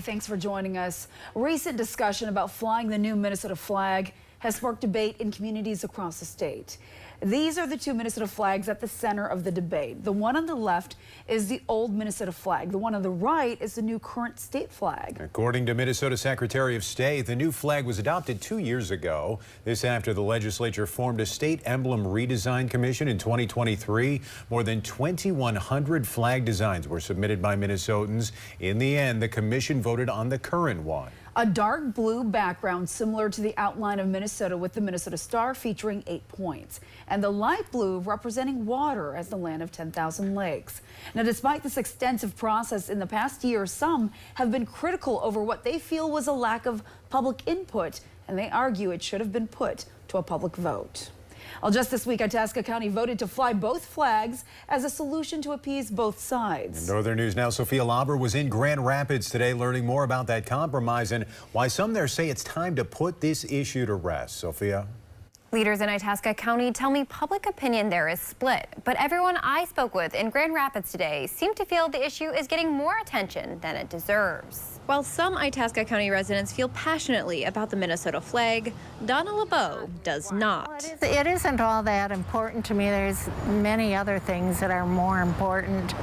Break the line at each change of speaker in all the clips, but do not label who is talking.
Thanks for joining us. Recent discussion about flying the new Minnesota flag has sparked debate in communities across the state. These are the two Minnesota flags at the center of the debate. The one on the left is the old Minnesota flag. The one on the right is the new current state flag.
According to Minnesota Secretary of State, the new flag was adopted 2 years ago. This after the legislature formed a state emblem redesign commission in 2023. More than 2,100 flag designs were submitted by Minnesotans. In the end, the commission voted on the current one.
A dark blue background similar to the outline of Minnesota with the Minnesota star featuring 8 points. And the light blue representing water as the land of 10,000 lakes. Now, despite this extensive process in the past year, some have been critical over what they feel was a lack of public input, and they argue it should have been put to a public vote. Well, just this week, Itasca County voted to fly both flags as a solution to appease both sides.
In Northern News now, Sophia Lauber was in Grand Rapids today learning more about that compromise and why some there say it's time to put this issue to rest. Sophia?
Leaders in Itasca County tell me public opinion there is split, but everyone I spoke with in Grand Rapids today seemed to feel the issue is getting more attention than it deserves. While some Itasca County residents feel passionately about the Minnesota flag, Donna LeBeau does not.
It isn't all that important to me. There's many other things that are more important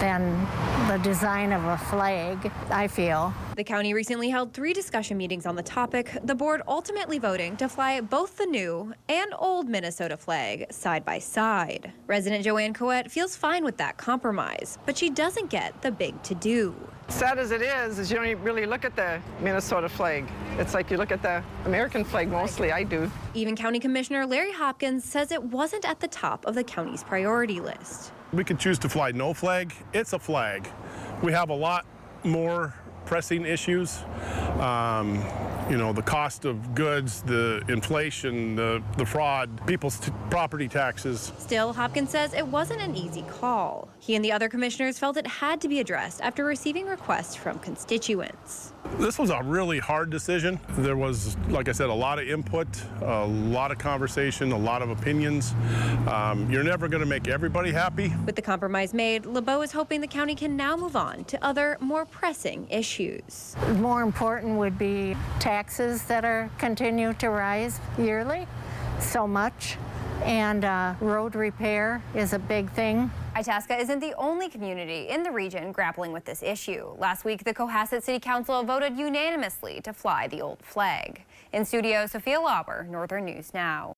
than the design of a flag, I feel.
The county recently held 3 discussion meetings on the topic, the board ultimately voting to fly both the new and old Minnesota flag side by side. Resident Joanne Coette feels fine with that compromise, but she doesn't get the big to-do.
Sad as it is you don't really look at the Minnesota flag. It's like you look at the American flag mostly, I do.
Even County Commissioner Larry Hopkins says it wasn't at the top of the county's priority list.
We could choose to fly no flag. It's a flag. We have a lot more pressing issues. You know, the cost of goods, the inflation, the fraud, people's property taxes.
Still, Hopkins says it wasn't an easy call. He and the other commissioners felt it had to be addressed after receiving requests from constituents.
This was a really hard decision. There was, like I said, a lot of input, a lot of conversation, a lot of opinions. You're never going to make everybody happy.
With the compromise made, LeBeau is hoping the county can now move on to other, more pressing issues.
More important would be taxes that continue to rise yearly so much, and road repair is a big thing.
Itasca isn't the only community in the region grappling with this issue. Last week, the Cohasset City Council voted unanimously to fly the old flag. In studio, Sophia Lauber, Northern News Now.